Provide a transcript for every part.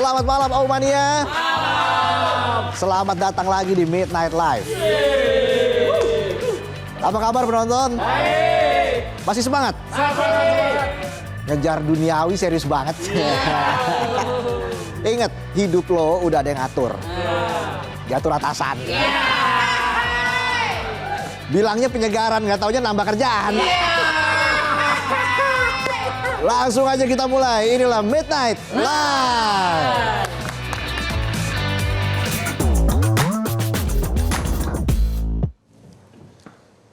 Selamat malam Omania. Selamat datang lagi di Midnight Live. Apa kabar penonton? Masih semangat? Ngejar duniawi serius banget. Ingat, hidup lo udah ada yang atur. Diatur atasan. Bilangnya penyegaran, nggak taunya nambah kerjaan. Langsung aja kita mulai. Inilah Midnight Live.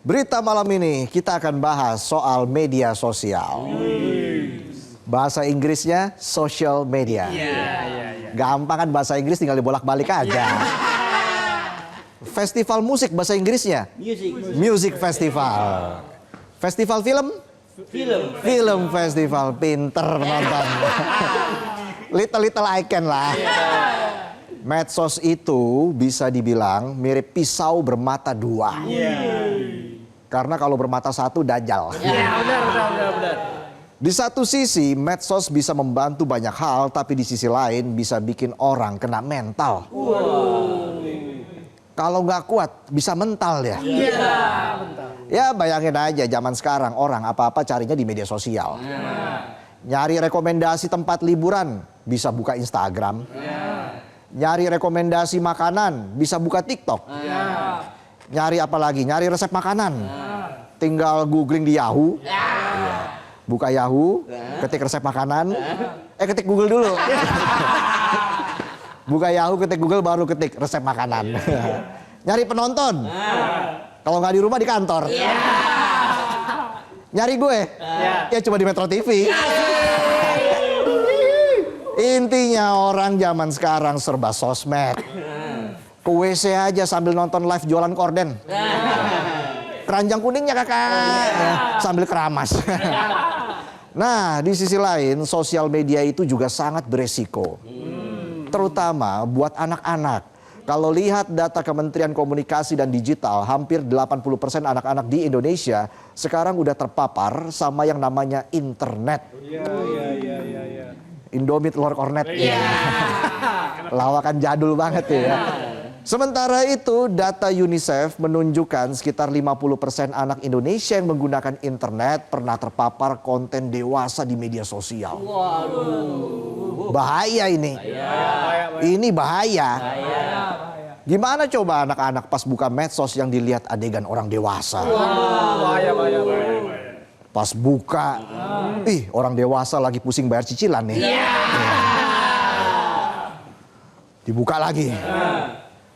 Berita malam ini kita akan bahas soal media sosial. Bahasa Inggrisnya social media. Gampang kan bahasa Inggris, tinggal dibolak-balik aja. Festival musik bahasa Inggrisnya? Music festival. Festival film? Film festival. Pinter nonton. Little icon lah. Medsos itu bisa dibilang mirip pisau bermata dua. Karena kalau bermata satu dajal. Benar. Di satu sisi medsos bisa membantu banyak hal, tapi di sisi lain bisa bikin orang kena mental. Kalau nggak kuat bisa mental ya. Ya bayangin aja zaman sekarang orang apa-apa carinya di media sosial. Nyari rekomendasi tempat liburan bisa buka Instagram. Nyari rekomendasi makanan bisa buka TikTok. Nyari apa lagi? Nyari resep makanan. Tinggal googling di Yahoo. Buka Yahoo, ketik resep makanan. Ketik Google dulu. Buka Yahoo, ketik Google, baru ketik resep makanan. Nyari penonton. Kalau nggak di rumah di kantor. Nyari gue. Ya cuma di Metro TV. Intinya orang zaman sekarang serba sosmed. Ke WC aja sambil nonton live jualan korden. Keranjang kuningnya kakak. Sambil keramas. Nah di sisi lain sosial media itu juga sangat beresiko. Terutama buat anak-anak. Kalau lihat data Kementerian Komunikasi dan Digital, hampir 80% anak-anak di Indonesia sekarang udah terpapar sama yang namanya internet. Indomie telur kornet. Lawakan jadul banget ya. Sementara itu data UNICEF menunjukkan sekitar 50% anak Indonesia yang menggunakan internet pernah terpapar konten dewasa di media sosial. Bahaya ini. Ini bahaya. Gimana coba anak-anak pas buka medsos yang dilihat adegan orang dewasa? Bahaya. Pas buka, orang dewasa lagi pusing bayar cicilan nih. Dibuka lagi.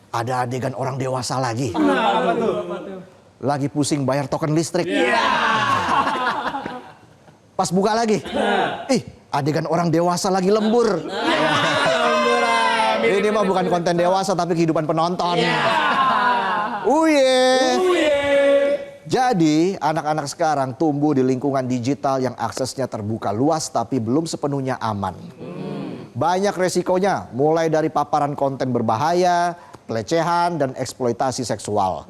Ada adegan orang dewasa lagi. Lagi pusing bayar token listrik. Pas buka lagi. Adegan orang dewasa lagi lembur. Ini mah bukan konten dewasa tapi kehidupan penonton. Jadi anak-anak sekarang tumbuh di lingkungan digital yang aksesnya terbuka luas tapi belum sepenuhnya aman. Banyak resikonya, mulai dari paparan konten berbahaya, pelecehan dan eksploitasi seksual.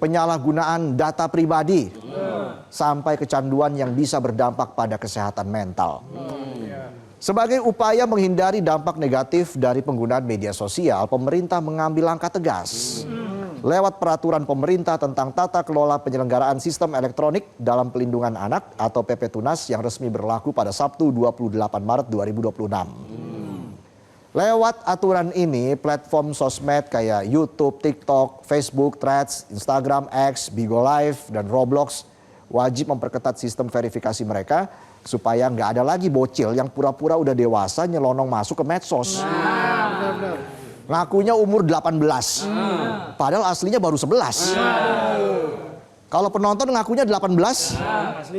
Penyalahgunaan data pribadi sampai kecanduan yang bisa berdampak pada kesehatan mental. Sebagai upaya menghindari dampak negatif dari penggunaan media sosial, pemerintah mengambil langkah tegas. Lewat peraturan pemerintah tentang tata kelola penyelenggaraan sistem elektronik dalam pelindungan anak atau PP Tunas yang resmi berlaku pada Sabtu 28 Maret 2026. Lewat aturan ini, platform sosmed kayak YouTube, TikTok, Facebook, Threads, Instagram, X, Bigo Live, dan Roblox wajib memperketat sistem verifikasi mereka supaya nggak ada lagi bocil yang pura-pura udah dewasa nyelonong masuk ke medsos. Ngakunya umur 18, padahal aslinya baru 11. Kalau penonton ngakunya 18,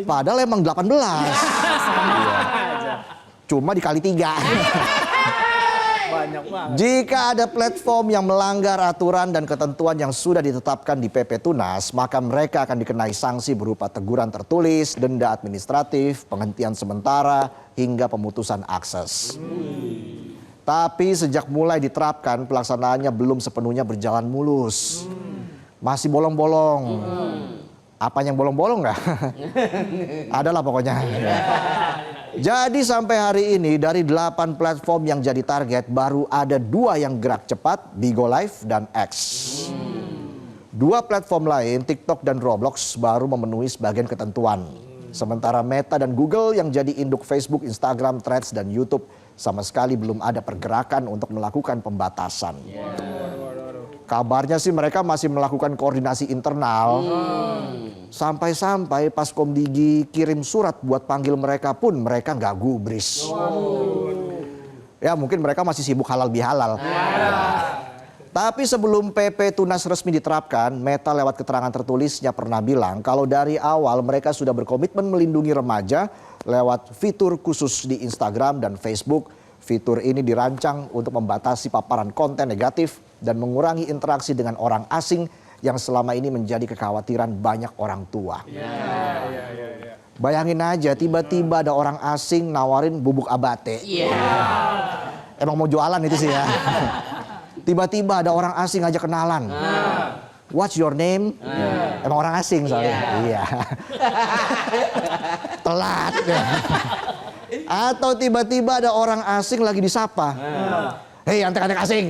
padahal emang 18. Cuma dikali 3. Jika ada platform yang melanggar aturan dan ketentuan yang sudah ditetapkan di PP Tunas, maka mereka akan dikenai sanksi berupa teguran tertulis, denda administratif, penghentian sementara, hingga pemutusan akses. Tapi sejak mulai diterapkan, pelaksanaannya belum sepenuhnya berjalan mulus. Masih bolong-bolong. Apa yang bolong-bolong nggak? Adalah pokoknya. Jadi sampai hari ini dari 8 platform yang jadi target baru ada 2 yang gerak cepat, Bigo Live dan X. 2 platform lain, TikTok dan Roblox, baru memenuhi sebagian ketentuan. Sementara Meta dan Google yang jadi induk Facebook, Instagram, Threads, dan YouTube sama sekali belum ada pergerakan untuk melakukan pembatasan. Kabarnya sih mereka masih melakukan koordinasi internal. Sampai-sampai pas Komdigi kirim surat buat panggil mereka pun mereka nggak gubris. Ya mungkin mereka masih sibuk halal bihalal. Tapi sebelum PP Tunas resmi diterapkan, Meta lewat keterangan tertulisnya pernah bilang kalau dari awal mereka sudah berkomitmen melindungi remaja lewat fitur khusus di Instagram dan Facebook. Fitur ini dirancang untuk membatasi paparan konten negatif dan mengurangi interaksi dengan orang asing yang selama ini menjadi kekhawatiran banyak orang tua. Bayangin aja tiba-tiba ada orang asing nawarin bubuk abate. Emang mau jualan itu sih ya. Tiba-tiba ada orang asing aja kenalan. What's your name? Emang orang asing soalnya. Iya. Telat. Atau tiba-tiba ada orang asing lagi disapa. Hei antek-antek asing.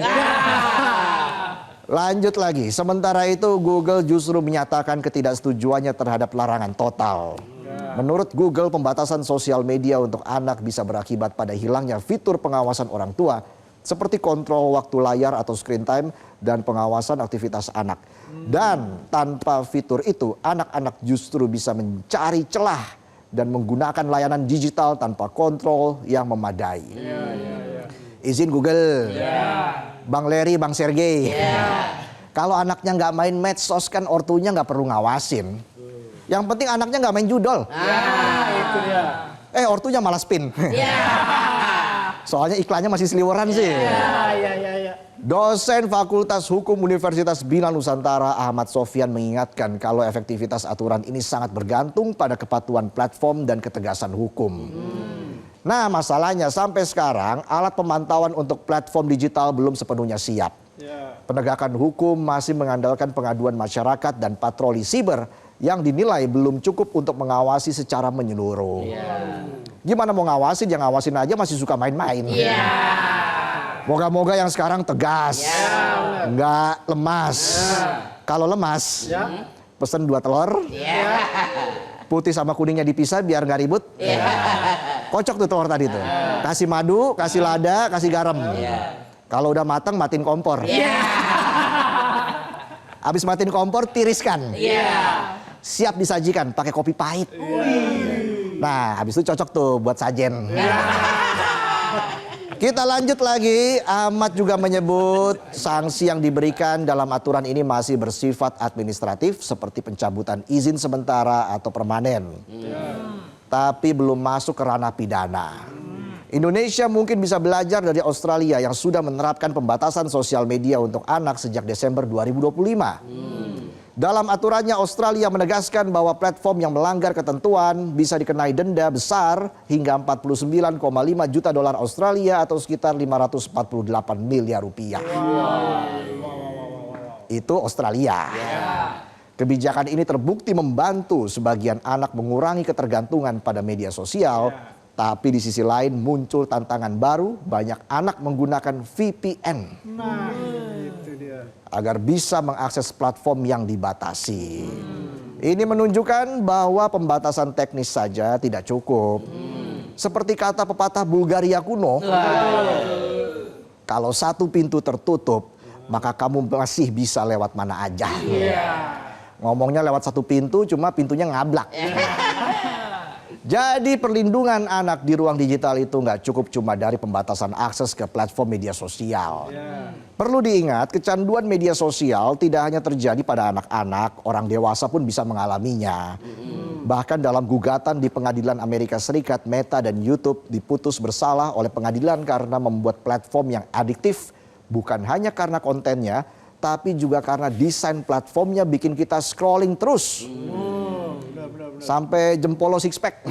Lanjut lagi, sementara itu Google justru menyatakan ketidaksetujuannya terhadap larangan total. Menurut Google, pembatasan sosial media untuk anak bisa berakibat pada hilangnya fitur pengawasan orang tua seperti kontrol waktu layar atau screen time dan pengawasan aktivitas anak. Dan tanpa fitur itu, anak-anak justru bisa mencari celah dan menggunakan layanan digital tanpa kontrol yang memadai. Izin Google. Bang Larry, Bang Sergey. Kalau anaknya nggak main medsos kan ortunya nggak perlu ngawasin. Yang penting anaknya nggak main judol. Itu dia. Ortunya malah spin. Soalnya iklannya masih seliweran sih. Dosen Fakultas Hukum Universitas Bina Nusantara Ahmad Sofyan mengingatkan kalau efektivitas aturan ini sangat bergantung pada kepatuhan platform dan ketegasan hukum. Nah masalahnya sampai sekarang alat pemantauan untuk platform digital belum sepenuhnya siap. Penegakan hukum masih mengandalkan pengaduan masyarakat dan patroli siber yang dinilai belum cukup untuk mengawasi secara menyeluruh. Gimana mau ngawasin, yang ngawasin aja masih suka main-main. Moga-moga yang sekarang tegas, nggak lemas. Kalau lemas, pesen 2 telur. Putih sama kuningnya dipisah biar nggak ribut. Kocok tuh telur tadi tuh. Kasih madu, kasih lada, kasih garam. Kalau udah matang matiin kompor. Habis matiin kompor tiriskan. Siap disajikan pakai kopi pahit. Nah, habis itu cocok tuh buat sajen. Kita lanjut lagi. Ahmad juga menyebut sanksi yang diberikan dalam aturan ini masih bersifat administratif seperti pencabutan izin sementara atau permanen. Tapi belum masuk ke ranah pidana. Indonesia mungkin bisa belajar dari Australia yang sudah menerapkan pembatasan sosial media untuk anak sejak Desember 2025. Dalam aturannya Australia menegaskan bahwa platform yang melanggar ketentuan bisa dikenai denda besar hingga 49,5 juta dolar Australia atau sekitar 548 miliar rupiah. Itu Australia. Kebijakan ini terbukti membantu sebagian anak mengurangi ketergantungan pada media sosial, tapi di sisi lain muncul tantangan baru, banyak anak menggunakan VPN. Itu dia. Agar bisa mengakses platform yang dibatasi. Ini menunjukkan bahwa pembatasan teknis saja tidak cukup. Seperti kata pepatah Bulgaria kuno, kalau satu pintu tertutup, maka kamu masih bisa lewat mana aja. Ngomongnya lewat satu pintu, cuma pintunya ngablak. Jadi perlindungan anak di ruang digital itu nggak cukup cuma dari pembatasan akses ke platform media sosial. Perlu diingat, kecanduan media sosial tidak hanya terjadi pada anak-anak, orang dewasa pun bisa mengalaminya. Bahkan dalam gugatan di pengadilan Amerika Serikat, Meta dan YouTube diputus bersalah oleh pengadilan karena membuat platform yang adiktif, bukan hanya karena kontennya, tapi juga karena desain platformnya bikin kita scrolling terus. Sampai jempol six pack.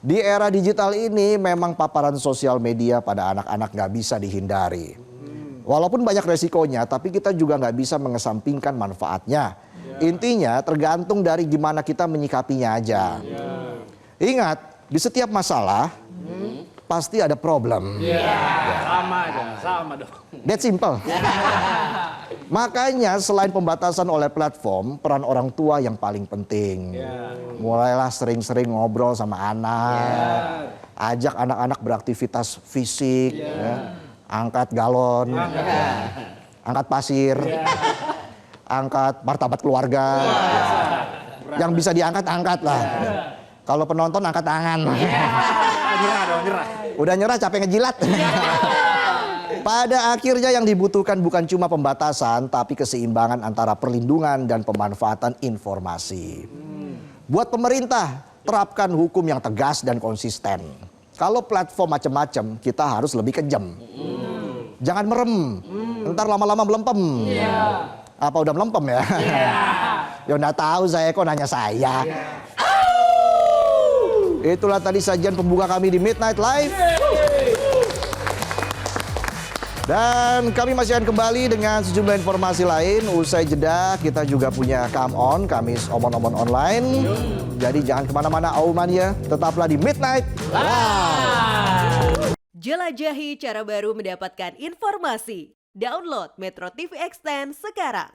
Di era digital ini memang paparan sosial media pada anak-anak nggak bisa dihindari. Walaupun banyak resikonya, tapi kita juga nggak bisa mengesampingkan manfaatnya. Intinya tergantung dari gimana kita menyikapinya aja. Ingat, Di setiap masalah pasti ada problem. Sama aja, sama dong. That simple. Makanya selain pembatasan oleh platform, peran orang tua yang paling penting. Mulailah sering-sering ngobrol sama anak. Ajak anak-anak beraktivitas fisik. Ya. Angkat galon. Angkat pasir. Angkat martabat keluarga. Yang bisa diangkat, angkat lah. Kalau penonton angkat tangan. Nyerah dong, nyerah. Udah nyerah capek ngejilat. Pada akhirnya yang dibutuhkan bukan cuma pembatasan, tapi keseimbangan antara perlindungan dan pemanfaatan informasi. Buat pemerintah, terapkan hukum yang tegas dan konsisten. Kalau platform macam-macam, kita harus lebih kejam. Jangan merem, ntar lama-lama melempem. Apa udah melempem ya? Ya udah tahu saya, kok nanya saya. Itulah tadi sajian pembuka kami di Midnight Live. Dan kami masih akan kembali dengan sejumlah informasi lain. Usai jeda kita juga punya Come On, Kamis Omon-Omon Online. Jadi jangan kemana-mana Aumania, tetaplah di Midnight Live. Jelajahi cara baru mendapatkan informasi. Download Metro TV Extend sekarang.